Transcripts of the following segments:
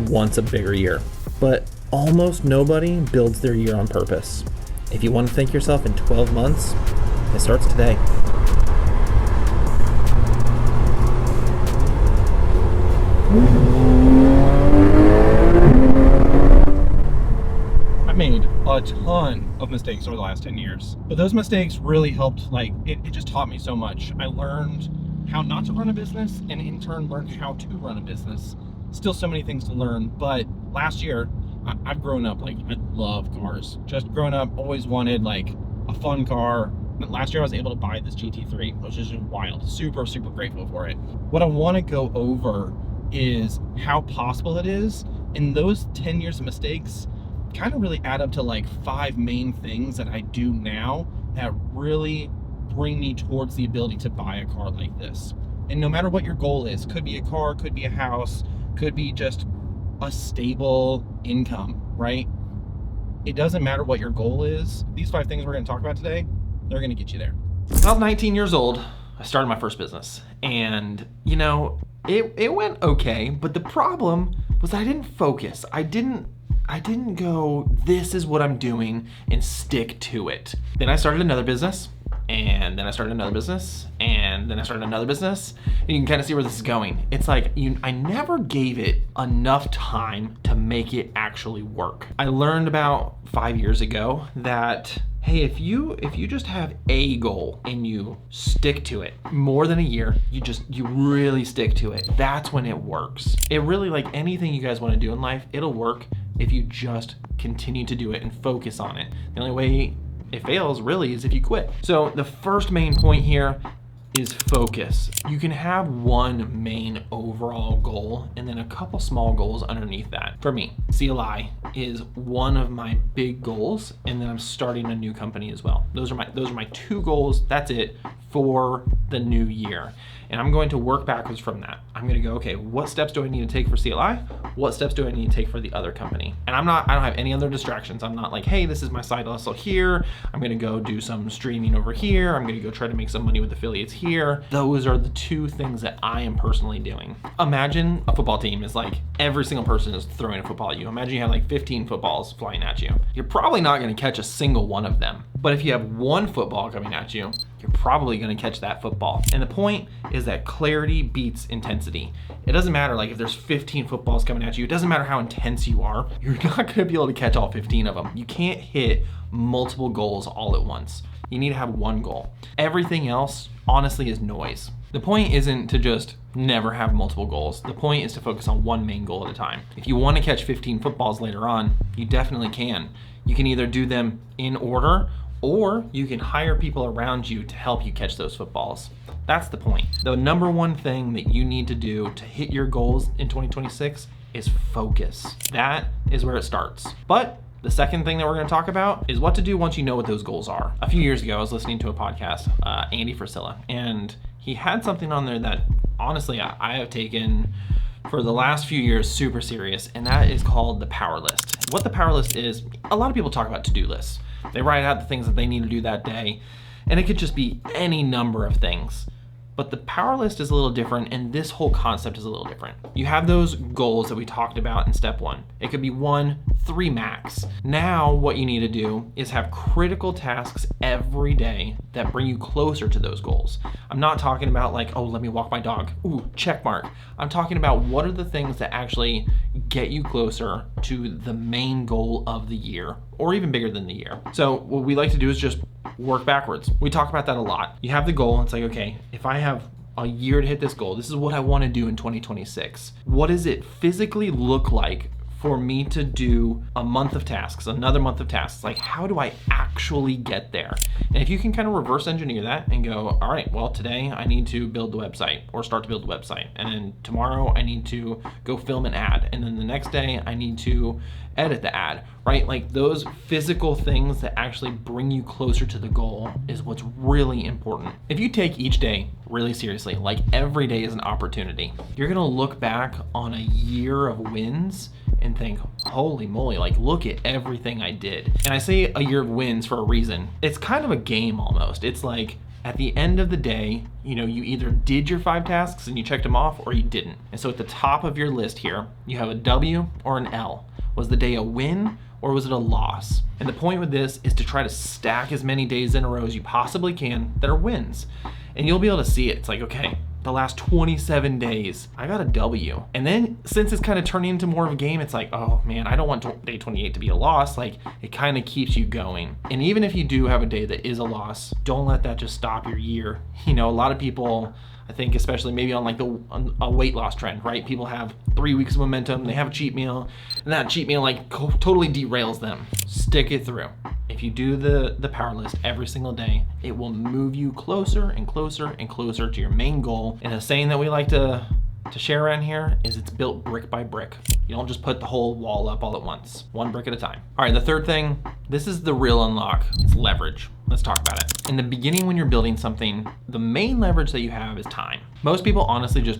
wants a bigger year. But almost nobody builds their year on purpose. If you want to thank yourself in 12 months, it starts today. I made a ton of mistakes over the last 10 years, but those mistakes really helped. It just taught me so much. I learned how not to run a business, and in turn learned how to run a business. Still so many things to learn, but last year I've grown up, I love cars. Just growing up, always wanted a fun car. Last year I was able to buy this GT3, which is just wild. Super, super grateful for it. What I want to go over is how possible it is, and those 10 years of mistakes kind of really add up to 5 main things that I do now that really bring me towards the ability to buy a car like this. And no matter what your goal is, could be a car, could be a house, could be just a stable income, right? It doesn't matter what your goal is. These 5 things we're going to talk about today, they're going to get you there. I was 19 years old. I started my first business, and it went okay, but the problem was I didn't focus. I didn't go, this is what I'm doing, and stick to it. Then I started another business, and then I started another business, and then I started another business, and you can kind of see where this is going. It's I never gave it enough time to make it actually work. I learned about 5 years ago that, hey, if you just have a goal and you stick to it more than a year, you really stick to it, that's when it works. It really, anything you guys want to do in life, it'll work if you just continue to do it and focus on it. The only way it fails really is if you quit. So the first main point here is focus. You can have one main overall goal and then a couple small goals underneath that. For me, CLI is one of my big goals, and then I'm starting a new company as well. Those are my 2 goals. That's it for the new year. And I'm going to work backwards from that. I'm going to go, okay, what steps do I need to take for CLI? What steps do I need to take for the other company? And I don't have any other distractions. I'm not hey, this is my side hustle here. I'm going to go do some streaming over here. I'm going to go try to make some money with affiliates here. Those are the 2 things that I am personally doing. Imagine a football team is every single person is throwing a football at you. Imagine you have 15 footballs flying at you. You're probably not going to catch a single one of them. But if you have one football coming at you, you're probably going to catch that football. And the point is that clarity beats intensity. It doesn't matter if there's 15 footballs coming at you. It doesn't matter how intense you are. You're not going to be able to catch all 15 of them. You can't hit multiple goals all at once. You need to have one goal. Everything else, honestly, is noise. The point isn't to just never have multiple goals. The point is to focus on one main goal at a time. If you want to catch 15 footballs later on, you definitely can. You can either do them in order, or you can hire people around you to help you catch those footballs. That's the point. The number one thing that you need to do to hit your goals in 2026 is focus. That is where it starts. But the second thing that we're going to talk about is what to do once you know what those goals are. A few years ago, I was listening to a podcast, Andy Frisella, and he had something on there that honestly I have taken for the last few years super serious, and that is called the power list. What the power list is, a lot of people talk about to-do lists. They write out the things that they need to do that day, and it could just be any number of things. But the power list is a little different, and this whole concept is a little different. You have those goals that we talked about in step 1. It could be 1, 3 max. Now what you need to do is have critical tasks every day that bring you closer to those goals. I'm not talking about oh, let me walk my dog. Ooh, check mark. I'm talking about what are the things that actually get you closer to the main goal of the year, or even bigger than the year. So what we like to do is just work backwards. We talk about that a lot. You have the goal, it's okay, if I have a year to hit this goal, this is what I want to do in 2026. What does it physically look like for me to do a month of tasks, another month of tasks? How do I actually get there? And if you can kind of reverse engineer that and go, all right, well, today I need to build the website or start to build the website. And then tomorrow I need to go film an ad. And then the next day I need to edit the ad, right? Those physical things that actually bring you closer to the goal is what's really important. If you take each day really seriously, every day is an opportunity, you're gonna look back on a year of wins and think, holy moly, look at everything I did. And I say a year of wins for a reason. It's kind of a game almost. It's At the end of the day, you either did your 5 tasks and you checked them off, or you didn't. And so at the top of your list here, you have a W or an L. Was the day a win or was it a loss? And the point with this is to try to stack as many days in a row as you possibly can that are wins. And you'll be able to see it. It's like, okay, the last 27 days, I got a W. And then since it's kind of turning into more of a game, it's like, oh man, I don't want day 28 to be a loss. Like, it kind of keeps you going. And even if you do have a day that is a loss, don't let that just stop your year. A lot of people, I think, especially maybe on like a weight loss trend, right? People have 3 weeks of momentum, they have a cheat meal, and that cheat meal like totally derails them. Stick it through. If you do the power list every single day, it will move you closer and closer and closer to your main goal. And a saying that we like to share around here is it's built brick by brick. You don't just put the whole wall up all at once, one brick at a time. All right, the third thing, this is the real unlock. It's leverage. Let's talk about it. In the beginning, when you're building something, the main leverage that you have is time. Most people honestly just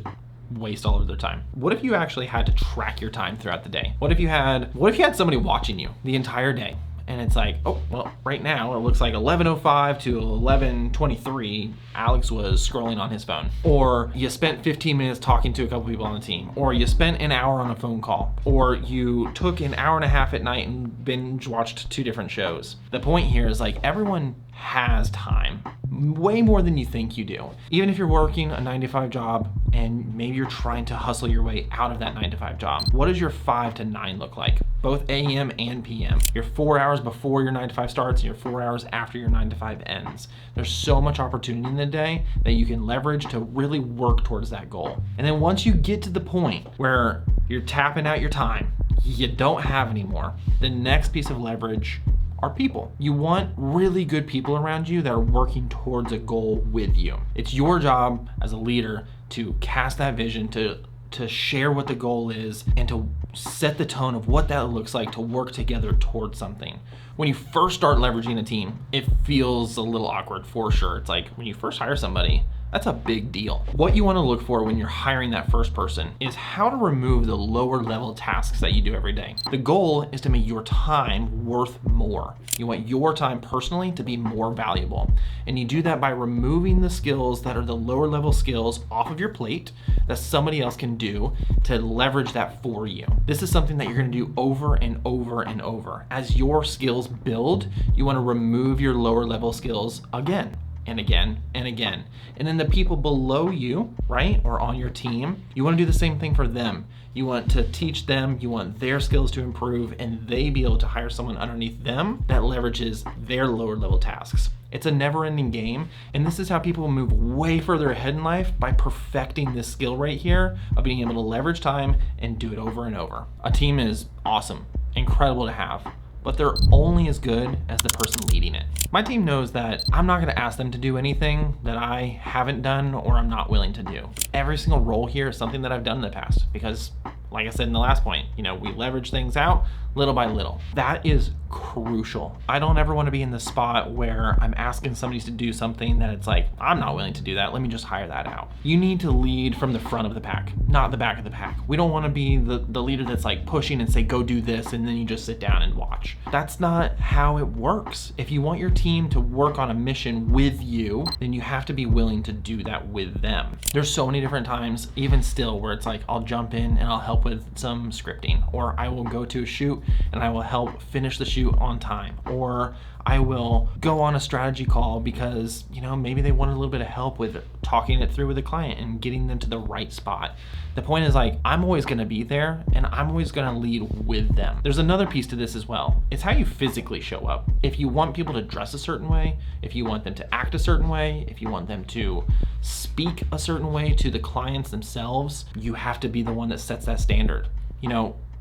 waste all of their time. What if you actually had to track your time throughout the day? What if you had somebody watching you the entire day? And it's like, oh, well, right now it looks like 11:05 to 11:23, Alex was scrolling on his phone. Or you spent 15 minutes talking to a couple people on the team. Or you spent an hour on a phone call. Or you took an hour and a half at night and binge watched 2 different shows. The point here is like everyone has time, way more than you think you do. Even if you're working a 9-to-5 job and maybe you're trying to hustle your way out of that 9-to-5 job, what does your 5 to 9 look like? Both AM and PM. Your 4 hours before your 9-to-5 starts and your 4 hours after your 9-to-5 ends. There's so much opportunity in the day that you can leverage to really work towards that goal. And then once you get to the point where you're tapping out your time, you don't have any more, the next piece of leverage are people. You want really good people around you that are working towards a goal with you. It's your job as a leader to cast that vision, to share what the goal is, and to set the tone of what that looks like to work together towards something. When you first start leveraging a team, it feels a little awkward for sure. It's like when you first hire somebody, that's a big deal. What you want to look for when you're hiring that first person is how to remove the lower level tasks that you do every day. The goal is to make your time worth more. You want your time personally to be more valuable. And you do that by removing the skills that are the lower level skills off of your plate that somebody else can do to leverage that for you. This is something that you're going to do over and over and over. As your skills build, you want to remove your lower level skills again and again and again. And then the people below you, right, or on your team, you want to do the same thing for them. You want to teach them, you want their skills to improve, and they be able to hire someone underneath them that leverages their lower level tasks. It's a never-ending game, and this is how people move way further ahead in life, by perfecting this skill right here of being able to leverage time and do it over and over. A team is awesome, incredible to have, but they're only as good as the person leading it. My team knows that I'm not gonna ask them to do anything that I haven't done or I'm not willing to do. Every single role here is something that I've done in the past because, like I said in the last point, we leverage things out little by little. That is crucial. I don't ever want to be in the spot where I'm asking somebody to do something that it's like, I'm not willing to do that, let me just hire that out. You need to lead from the front of the pack, not the back of the pack. We don't want to be the leader that's like pushing and say, go do this, and then you just sit down and watch. That's not how it works. If you want your team to work on a mission with you, then you have to be willing to do that with them. There's so many different times, even still, where it's like, I'll jump in and I'll help with some scripting, or I will go to a shoot and I will help finish the shoot on time, or I will go on a strategy call because maybe they want a little bit of help with talking it through with the client and getting them to the right spot. The point is, like, I'm always going to be there and I'm always going to lead with them. There's another piece to this as well. It's how you physically show up. If you want people to dress a certain way, if you want them to act a certain way, if you want them to speak a certain way to the clients themselves, you have to be the one that sets that standard.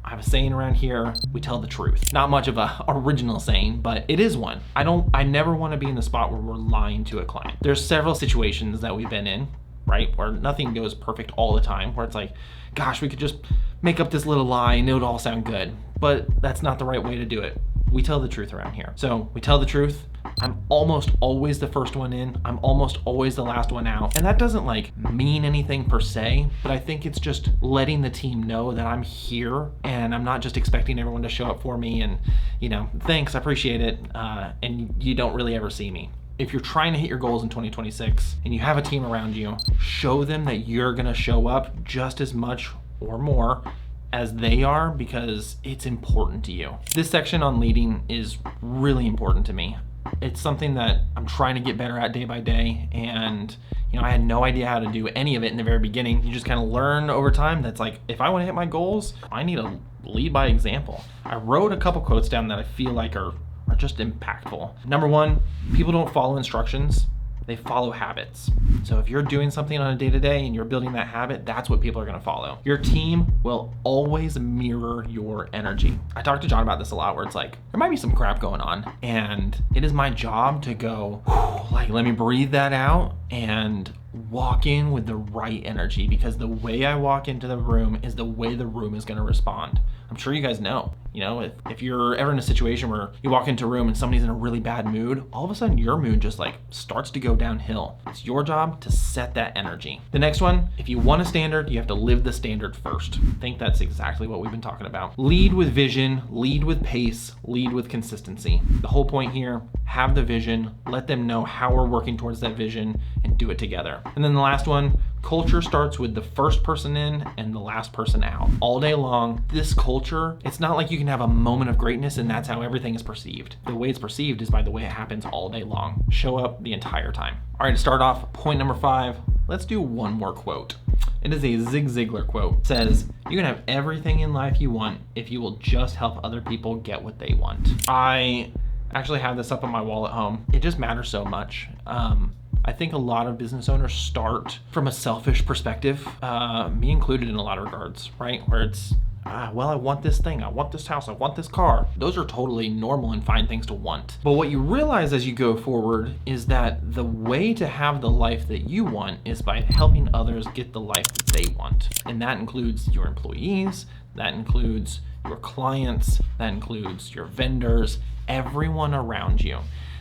I have a saying around here, we tell the truth. Not much of a original saying, but it is one. I never want to be in the spot where we're lying to a client. There's several situations that we've been in, right, where nothing goes perfect all the time, where it's like, gosh, we could just make up this little lie and it would all sound good. But that's not the right way to do it. We tell the truth around here. So we tell the truth. I'm almost always the first one in. I'm almost always the last one out. And that doesn't mean anything per se, but I think it's just letting the team know that I'm here and I'm not just expecting everyone to show up for me and, thanks, I appreciate it. And you don't really ever see me. if you're trying to hit your goals in 2026 and you have a team around you, show them that you're gonna show up just as much or more as they are, because it's important to you. This section on leading is really important to me. It's something that I'm trying to get better at day by day, and I had no idea how to do any of it in the very beginning. You just kind of learn over time. That's like, if I want to hit my goals, I need to lead by example. I wrote a couple quotes down that I feel like are just impactful. Number one, people don't follow instructions, they follow habits. So if you're doing something on a day-to-day and you're building that habit, that's what people are gonna follow. Your team will always mirror your energy. I talked to John about this a lot, where it's like, there might be some crap going on, and it is my job to go, like, let me breathe that out and walk in with the right energy, because the way I walk into the room is the way the room is gonna respond. I'm sure you guys know, if you're ever in a situation where you walk into a room and somebody's in a really bad mood, all of a sudden your mood just like starts to go downhill. It's your job to set that energy. The next one, if you want a standard, you have to live the standard first. I think that's exactly what we've been talking about. Lead with vision, lead with pace, lead with consistency. The whole point here, have the vision, let them know how we're working towards that vision, and do it together. And then the last one, culture starts with the first person in and the last person out. All day long, this culture, it's not like you can have a moment of greatness and that's how everything is perceived. The way it's perceived is by the way it happens all day long. Show up the entire time. All right, to start off, point number 5, let's do one more quote. It is a Zig Ziglar quote. It says, you can have everything in life you want if you will just help other people get what they want. I actually have this up on my wall at home. It just matters so much. I think a lot of business owners start from a selfish perspective, me included in a lot of regards, right? Where it's, well, I want this thing, I want this house, I want this car. Those are totally normal and fine things to want. But what you realize as you go forward is that the way to have the life that you want is by helping others get the life that they want. And that includes your employees, that includes your clients, that includes your vendors, everyone around you.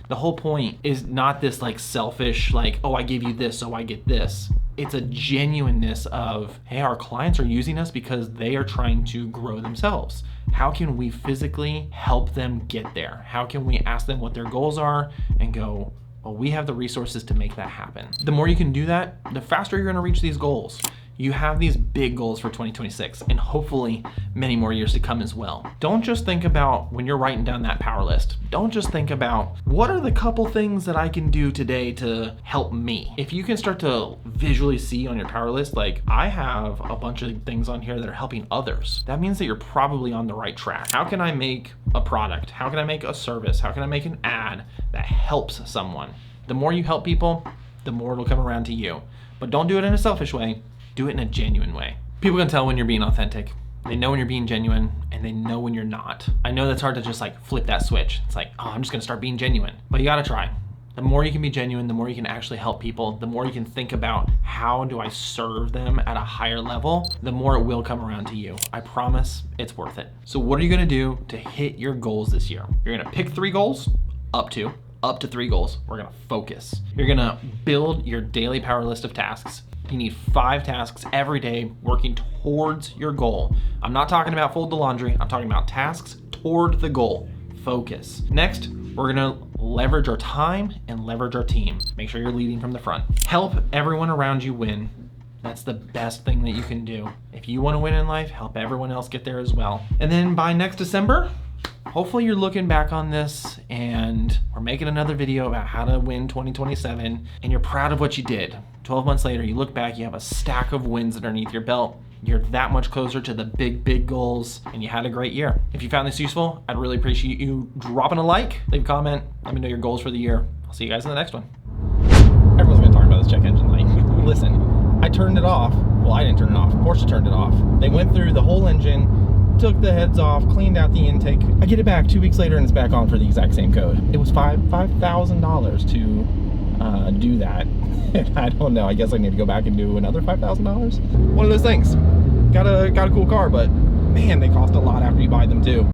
The whole point is not this like selfish, like, oh, I give you this, so I get this. It's a genuineness of, hey, our clients are using us because they are trying to grow themselves. How can we physically help them get there? How can we ask them what their goals are and go, well, we have the resources to make that happen. The more you can do that, the faster you're gonna reach these goals. You have these big goals for 2026 and hopefully many more years to come as well. Don't just think about, when you're writing down that power list, don't just think about what are the couple things that I can do today to help me. If you can start to visually see on your power list, like, I have a bunch of things on here that are helping others, that means that you're probably on the right track. How can I make a product? How can I make a service? How can I make an ad that helps someone? The more you help people, the more it'll come around to you. But don't do it in a selfish way. Do it in a genuine way. People can tell when you're being authentic. They know when you're being genuine, and they know when you're not. I know that's hard to just like flip that switch. It's like, oh, I'm just gonna start being genuine. But you gotta try. The more you can be genuine, the more you can actually help people, the more you can think about how do I serve them at a higher level, the more it will come around to you. I promise it's worth it. So what are you gonna do to hit your goals this year? You're gonna pick 3 goals, up to 3 goals. We're gonna focus. You're gonna build your daily power list of tasks. You need 5 tasks every day working towards your goal. I'm not talking about fold the laundry. I'm talking about tasks toward the goal. Focus. Next, we're gonna leverage our time and leverage our team. Make sure you're leading from the front. Help everyone around you win. That's the best thing that you can do. If you wanna win in life, help everyone else get there as well. And then by next December, hopefully you're looking back on this and we're making another video about how to win 2027 and you're proud of what you did. 12 months later, you look back, you have a stack of wins underneath your belt. You're that much closer to the big goals and you had a great year. If you found this useful, I'd really appreciate you dropping a like, leave a comment, let me know your goals for the year. I'll see you guys in the next one. Everyone's been talking about this check engine light. Listen, I turned it off. Well, I didn't turn it off. Porsche turned it off. They went through the whole engine, took the heads off, cleaned out the intake. I get it back 2 weeks later and it's back on for the exact same code. It was $5,000 to do that. I don't know, I guess I need to go back and do another $5,000. One of those things. Got a cool car, but man, they cost a lot after you buy them too.